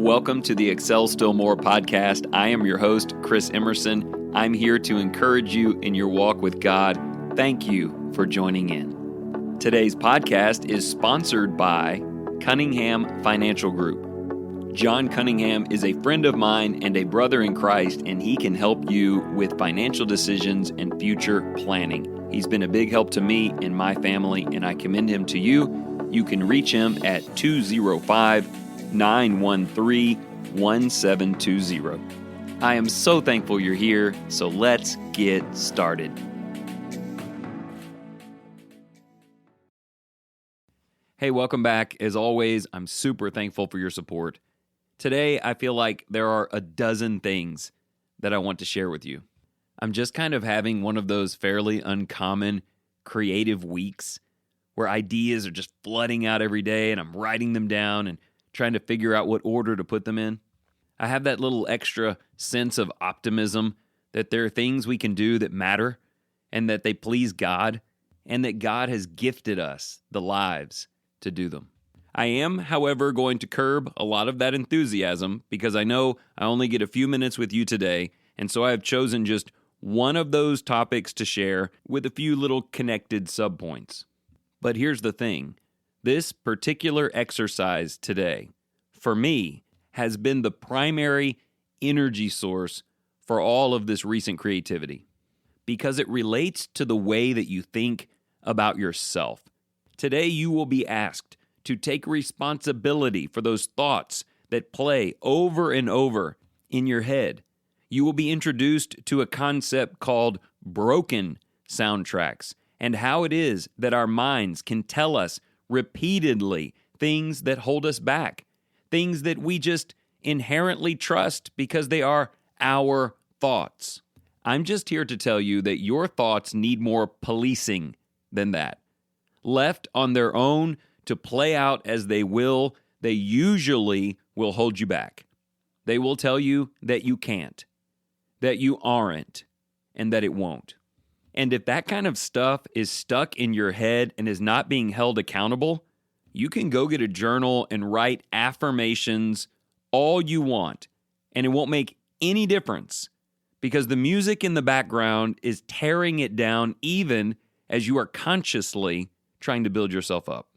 Welcome to the Excel Still More podcast. I am your host, Chris Emerson. I'm here to encourage you in your walk with God. Thank you for joining in. Today's podcast is sponsored by Cunningham Financial Group. John Cunningham is a friend of mine and a brother in Christ, and he can help you with financial decisions and future planning. He's been a big help to me and my family, and I commend him to you. You can reach him at 205-913-1720. I am so thankful you're here, so let's get started. Hey, welcome back. As always, I'm super thankful for your support. Today, I feel like there are a dozen things that I want to share with you. I'm just kind of having one of those fairly uncommon creative weeks where ideas are just flooding out every day and I'm writing them down and trying to figure out what order to put them in. I have that little extra sense of optimism that there are things we can do that matter and that they please God and that God has gifted us the lives to do them. I am, however, going to curb a lot of that enthusiasm because I know I only get a few minutes with you today, and so I have chosen just one of those topics to share with a few little connected subpoints. But here's the thing. This particular exercise today, for me, has been the primary energy source for all of this recent creativity because it relates to the way that you think about yourself. Today, you will be asked to take responsibility for those thoughts that play over and over in your head. You will be introduced to a concept called broken soundtracks and how it is that our minds can tell us repeatedly things that hold us back, things that we just inherently trust because they are our thoughts. I'm just here to tell you that your thoughts need more policing than that. Left on their own to play out as they will, they usually will hold you back. They will tell you that you can't, that you aren't, and that it won't. And if that kind of stuff is stuck in your head and is not being held accountable, you can go get a journal and write affirmations all you want, and it won't make any difference because the music in the background is tearing it down even as you are consciously trying to build yourself up.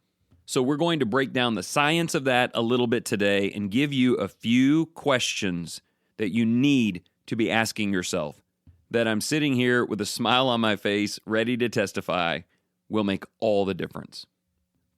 So we're going to break down the science of that a little bit today and give you a few questions that you need to be asking yourself that I'm sitting here with a smile on my face, ready to testify, will make all the difference.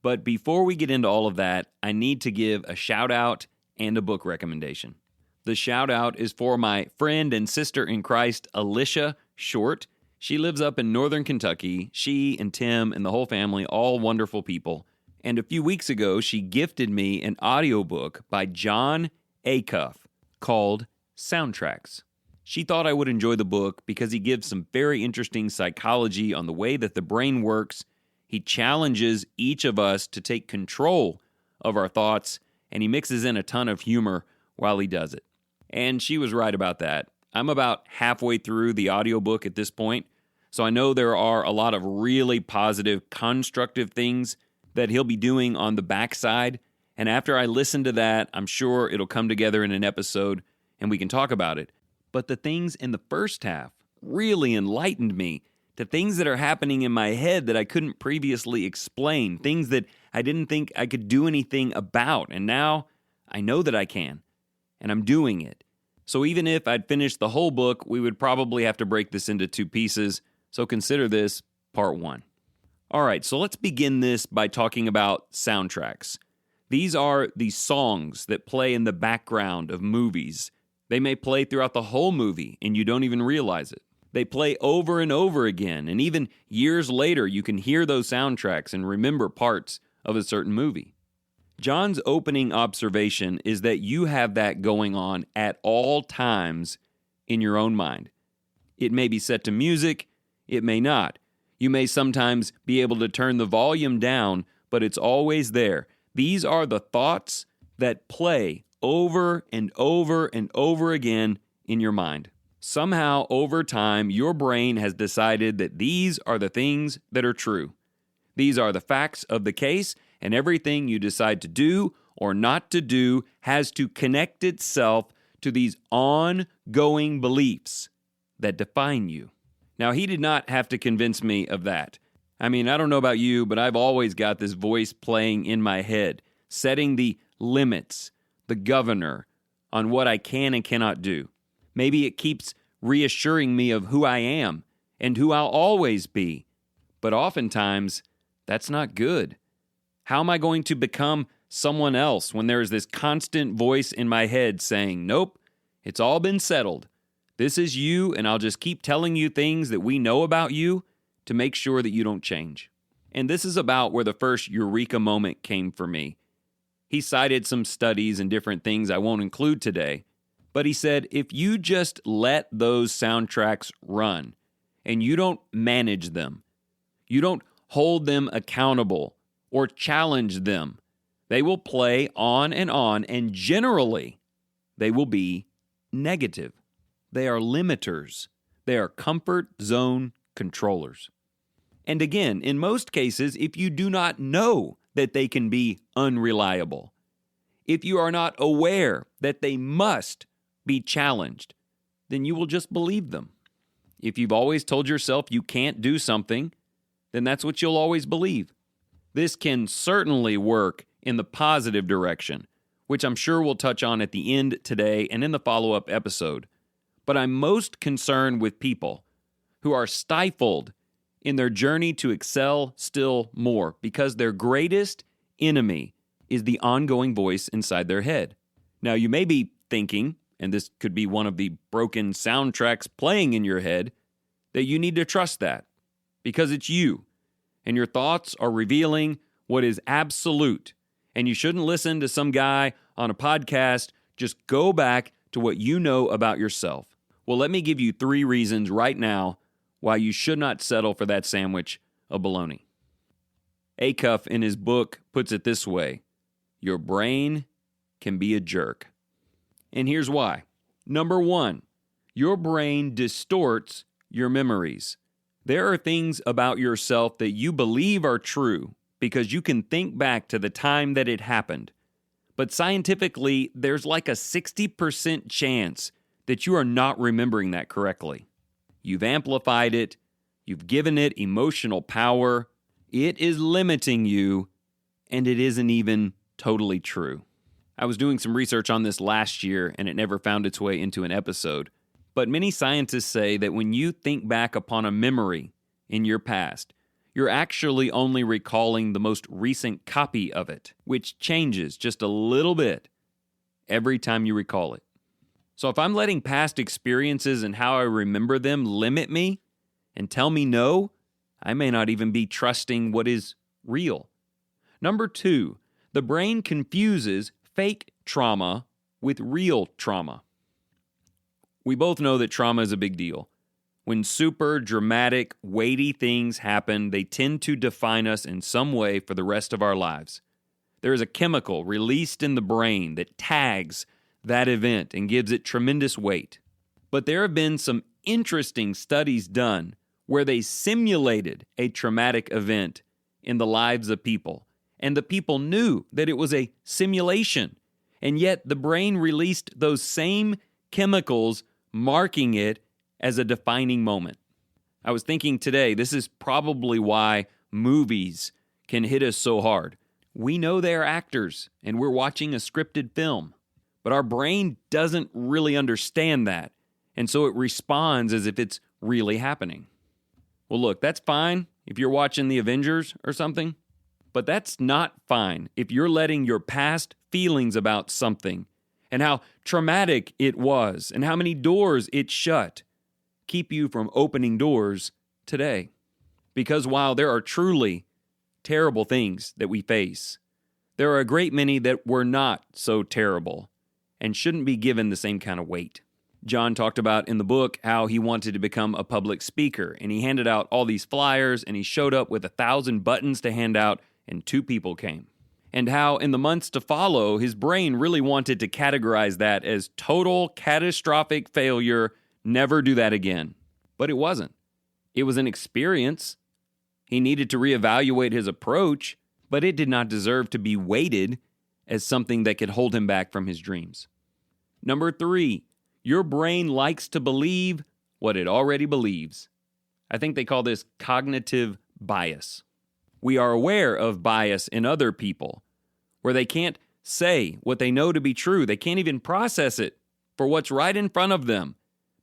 But before we get into all of that, I need to give a shout out and a book recommendation. The shout out is for my friend and sister in Christ, Alicia Short. She lives up in northern Kentucky. She and Tim and the whole family, all wonderful people. And a few weeks ago, she gifted me an audiobook by Jon Acuff called Soundtracks. She thought I would enjoy the book because he gives some very interesting psychology on the way that the brain works. He challenges each of us to take control of our thoughts, and he mixes in a ton of humor while he does it. And she was right about that. I'm about halfway through the audiobook at this point, so I know there are a lot of really positive, constructive things that he'll be doing on the backside. And after I listen to that, I'm sure it'll come together in an episode and we can talk about it. But the things in the first half really enlightened me to things that are happening in my head that I couldn't previously explain, things that I didn't think I could do anything about. And now I know that I can, and I'm doing it. So even if I'd finished the whole book, we would probably have to break this into two pieces. So consider this part one. All right, so let's begin this by talking about soundtracks. These are the songs that play in the background of movies. They may play throughout the whole movie, and you don't even realize it. They play over and over again, and even years later, you can hear those soundtracks and remember parts of a certain movie. John's opening observation is that you have that going on at all times in your own mind. It may be set to music, it may not. You may sometimes be able to turn the volume down, but it's always there. These are the thoughts that play over and over and over again in your mind. Somehow, over time, your brain has decided that these are the things that are true. These are the facts of the case, and everything you decide to do or not to do has to connect itself to these ongoing beliefs that define you. Now, he did not have to convince me of that. I mean, I don't know about you, but I've always got this voice playing in my head, setting the limits, the governor, on what I can and cannot do. Maybe it keeps reassuring me of who I am and who I'll always be. But oftentimes, that's not good. How am I going to become someone else when there is this constant voice in my head saying, nope, it's all been settled. This is you, and I'll just keep telling you things that we know about you to make sure that you don't change. And this is about where the first eureka moment came for me. He cited some studies and different things I won't include today, but he said, if you just let those soundtracks run and you don't manage them, you don't hold them accountable or challenge them, they will play on, and generally, they will be negative. They are limiters. They are comfort zone controllers. And again, in most cases, if you do not know that they can be unreliable, if you are not aware that they must be challenged, then you will just believe them. If you've always told yourself you can't do something, then that's what you'll always believe. This can certainly work in the positive direction, which I'm sure we'll touch on at the end today and in the follow-up episode. But I'm most concerned with people who are stifled in their journey to excel still more because their greatest enemy is the ongoing voice inside their head. Now, you may be thinking, and this could be one of the broken soundtracks playing in your head, that you need to trust that because it's you, and your thoughts are revealing what is absolute, and you shouldn't listen to some guy on a podcast. Just go back to what you know about yourself. Well, let me give you 3 reasons right now why you should not settle for that sandwich of bologna. Acuff, in his book, puts it this way: your brain can be a jerk. And here's why. Number 1, your brain distorts your memories. There are things about yourself that you believe are true because you can think back to the time that it happened. But scientifically, there's like a 60% chance that you are not remembering that correctly. You've amplified it. You've given it emotional power. It is limiting you, and it isn't even totally true. I was doing some research on this last year, and it never found its way into an episode. But many scientists say that when you think back upon a memory in your past, you're actually only recalling the most recent copy of it, which changes just a little bit every time you recall it. So if I'm letting past experiences and how I remember them limit me and tell me no, I may not even be trusting what is real. Number 2, the brain confuses fake trauma with real trauma. We both know that trauma is a big deal. When super dramatic, weighty things happen, they tend to define us in some way for the rest of our lives. There is a chemical released in the brain that tags that event and gives it tremendous weight. But there have been some interesting studies done where they simulated a traumatic event in the lives of people, and the people knew that it was a simulation, and yet the brain released those same chemicals, marking it as a defining moment. I was thinking today, this is probably why movies can hit us so hard. We know they're actors, and we're watching a scripted film, but our brain doesn't really understand that, and so it responds as if it's really happening. Well, look, that's fine if you're watching The Avengers or something, but that's not fine if you're letting your past feelings about something and how traumatic it was and how many doors it shut keep you from opening doors today. Because while there are truly terrible things that we face, there are a great many that were not so terrible and shouldn't be given the same kind of weight. Jon talked about in the book how he wanted to become a public speaker, and he handed out all these flyers, and he showed up with 1,000 buttons to hand out, and 2 people came. And how in the months to follow, his brain really wanted to categorize that as total catastrophic failure, never do that again. But it wasn't. It was an experience. He needed to reevaluate his approach, but it did not deserve to be weighted as something that could hold him back from his dreams. Number 3, your brain likes to believe what it already believes. I think they call this cognitive bias. We are aware of bias in other people, where they can't say what they know to be true. They can't even process it for what's right in front of them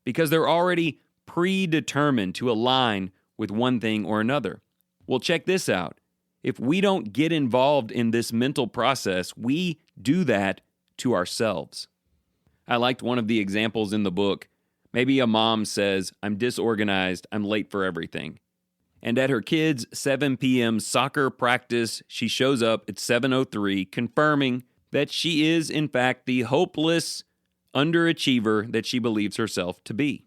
because they're already predetermined to align with one thing or another. Well, check this out. If we don't get involved in this mental process, we do that to ourselves. I liked one of the examples in the book. Maybe a mom says, "I'm disorganized, I'm late for everything." And at her kid's 7 p.m. soccer practice, she shows up at 7:03, confirming that she is, in fact, the hopeless underachiever that she believes herself to be.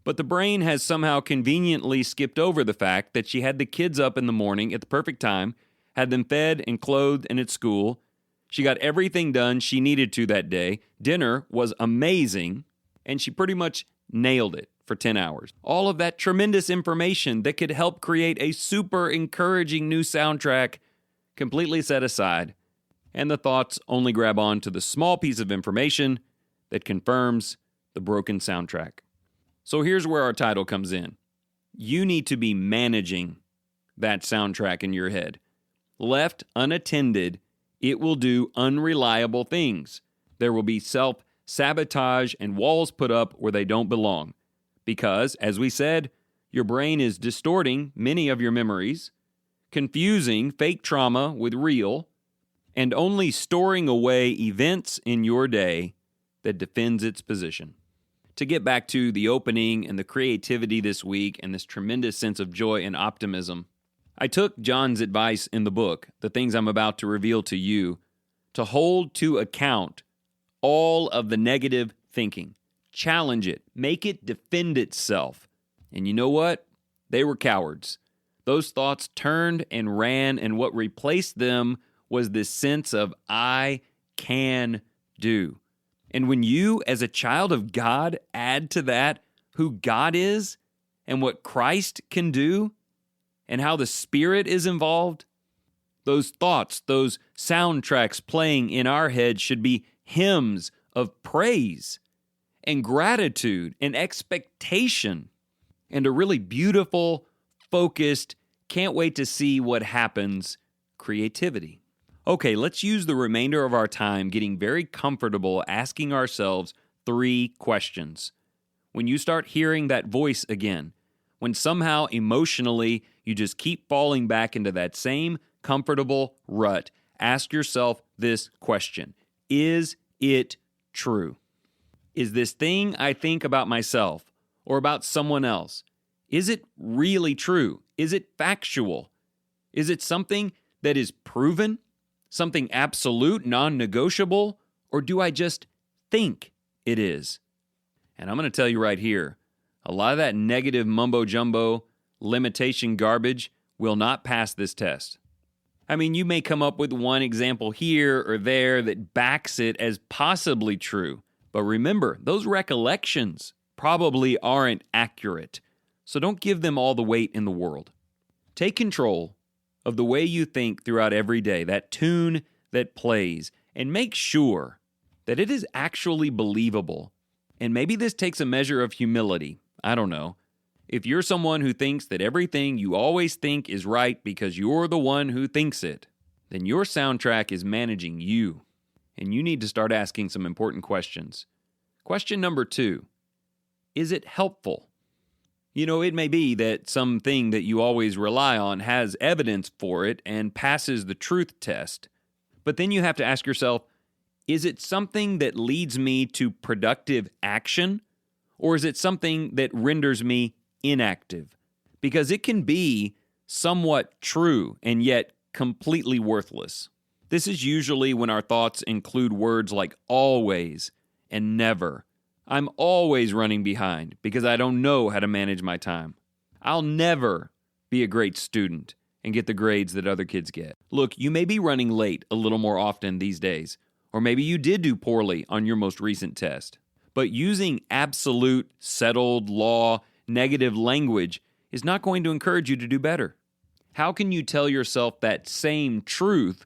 But the brain has somehow conveniently skipped over the fact that she had the kids up in the morning at the perfect time, had them fed and clothed and at school. She got everything done she needed to that day. Dinner was amazing, and she pretty much nailed it for 10 hours. All of that tremendous information that could help create a super encouraging new soundtrack completely set aside, and the thoughts only grab on to the small piece of information that confirms the broken soundtrack. So here's where our title comes in. You need to be managing that soundtrack in your head. Left unattended, it will do unreliable things. There will be self-sabotage and walls put up where they don't belong. Because, as we said, your brain is distorting many of your memories, confusing fake trauma with real, and only storing away events in your day that defends its position. To get back to the opening and the creativity this week and this tremendous sense of joy and optimism, I took Jon's advice in the book, the things I'm about to reveal to you, to hold to account all of the negative thinking. Challenge it. Make it defend itself. And you know what? They were cowards. Those thoughts turned and ran, and what replaced them was this sense of I can do. And when you, as a child of God, add to that who God is and what Christ can do and how the Spirit is involved, those thoughts, those soundtracks playing in our heads should be hymns of praise and gratitude and expectation and a really beautiful, focused, can't wait to see what happens creativity. Okay, let's use the remainder of our time getting very comfortable asking ourselves 3 questions. When you start hearing that voice again, when somehow emotionally you just keep falling back into that same comfortable rut, ask yourself this question. Is it true? Is this thing I think about myself or about someone else, is it really true? Is it factual? Is it something that is proven? Something absolute, non-negotiable? Or do I just think it is? And I'm going to tell you right here, a lot of that negative mumbo-jumbo, limitation garbage will not pass this test. I mean, you may come up with one example here or there that backs it as possibly true. But remember, those recollections probably aren't accurate. So don't give them all the weight in the world. Take control of the way you think throughout every day, that tune that plays, and make sure that it is actually believable. And maybe this takes a measure of humility. I don't know. If you're someone who thinks that everything you always think is right because you're the one who thinks it, then your soundtrack is managing you. And you need to start asking some important questions. Question number 2, is it helpful? You know, it may be that something that you always rely on has evidence for it and passes the truth test. But then you have to ask yourself, is it something that leads me to productive action? Or is it something that renders me inactive? Because it can be somewhat true and yet completely worthless. This is usually when our thoughts include words like always and never. I'm always running behind because I don't know how to manage my time. I'll never be a great student and get the grades that other kids get. Look, you may be running late a little more often these days, or maybe you did do poorly on your most recent test. But using absolute, settled law, negative language is not going to encourage you to do better. How can you tell yourself that same truth,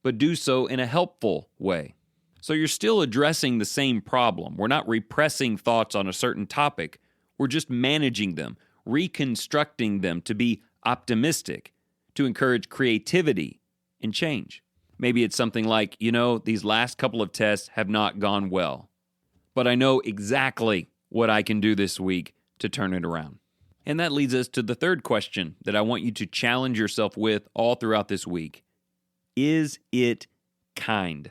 but do so in a helpful way. So you're still addressing the same problem. We're not repressing thoughts on a certain topic. We're just managing them, reconstructing them to be optimistic, to encourage creativity and change. Maybe it's something like, these last couple of tests have not gone well, but I know exactly what I can do this week to turn it around. And that leads us to the third question that I want you to challenge yourself with all throughout this week. Is it kind?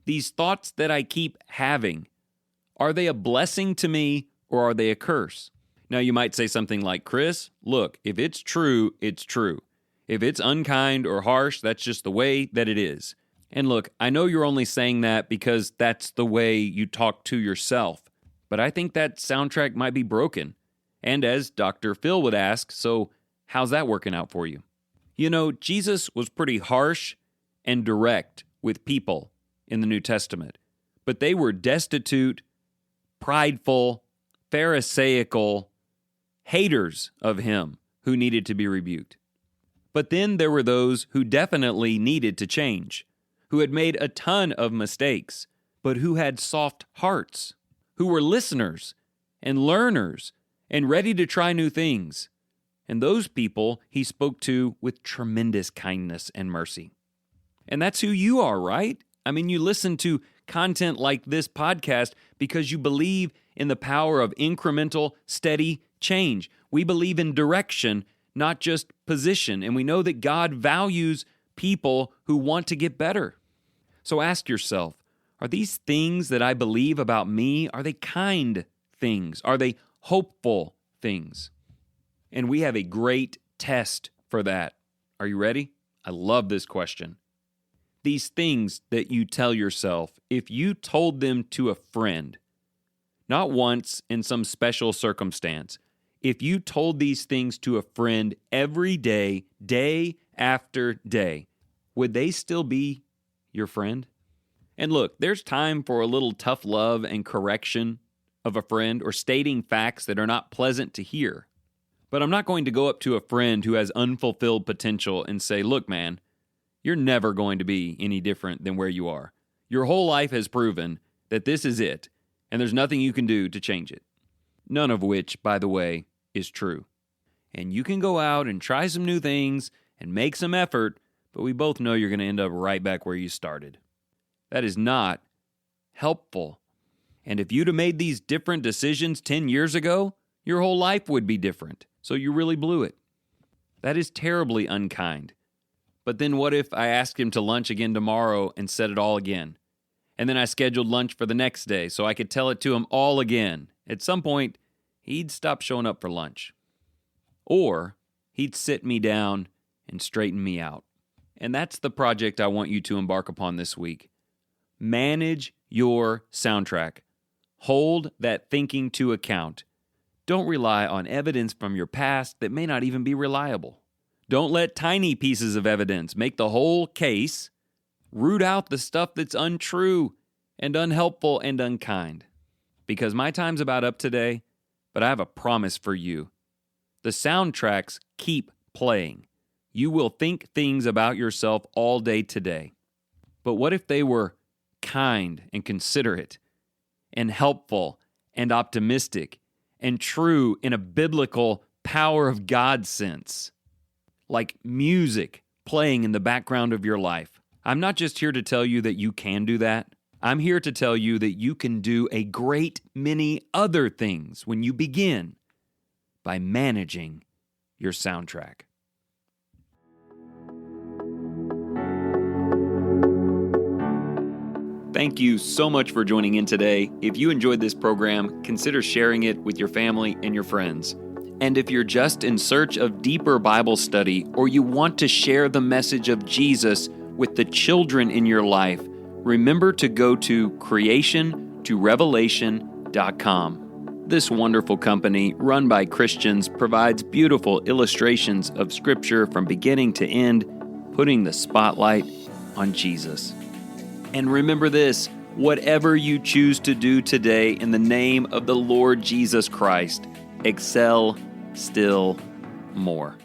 These thoughts that I keep having, are they a blessing to me or are they a curse? Now you might say something like, Chris, look, if it's true, it's true. If it's unkind or harsh, that's just the way that it is. And look, I know you're only saying that because that's the way you talk to yourself, but I think that soundtrack might be broken. And as Dr. Phil would ask, so how's that working out for you? Jesus was pretty harsh and direct with people in the New Testament, but they were destitute, prideful, pharisaical haters of him who needed to be rebuked. But then there were those who definitely needed to change, who had made a ton of mistakes, but who had soft hearts, who were listeners and learners and ready to try new things. And those people he spoke to with tremendous kindness and mercy. And that's who you are, right? I mean, you listen to content like this podcast because you believe in the power of incremental, steady change. We believe in direction, not just position. And we know that God values people who want to get better. So ask yourself, are these things that I believe about me, are they kind things? Are they hopeful things? And we have a great test for that. Are you ready? I love this question. These things that you tell yourself, if you told them to a friend, not once in some special circumstance, if you told these things to a friend every day, day after day, would they still be your friend? And look, there's time for a little tough love and correction of a friend or stating facts that are not pleasant to hear. But I'm not going to go up to a friend who has unfulfilled potential and say, look, man, you're never going to be any different than where you are. Your whole life has proven that this is it, and there's nothing you can do to change it. None of which, by the way, is true. And you can go out and try some new things and make some effort, but we both know you're going to end up right back where you started. That is not helpful. And if you'd have made these different decisions 10 years ago, your whole life would be different. So you really blew it. That is terribly unkind. But then what if I asked him to lunch again tomorrow and said it all again? And then I scheduled lunch for the next day so I could tell it to him all again. At some point, he'd stop showing up for lunch. Or he'd sit me down and straighten me out. And that's the project I want you to embark upon this week. Manage your soundtrack. Hold that thinking to account. Don't rely on evidence from your past that may not even be reliable. Don't let tiny pieces of evidence make the whole case. Root out the stuff that's untrue and unhelpful and unkind. Because my time's about up today, but I have a promise for you. The soundtracks keep playing. You will think things about yourself all day today. But what if they were kind and considerate and helpful and optimistic and true in a biblical power of God sense? Like music playing in the background of your life. I'm not just here to tell you that you can do that. I'm here to tell you that you can do a great many other things when you begin by managing your soundtrack. Thank you so much for joining in today. If you enjoyed this program, consider sharing it with your family and your friends. And if you're just in search of deeper Bible study or you want to share the message of Jesus with the children in your life, remember to go to creationtorevelation.com. This wonderful company, run by Christians, provides beautiful illustrations of Scripture from beginning to end, putting the spotlight on Jesus. And remember this, whatever you choose to do today in the name of the Lord Jesus Christ, excel still more.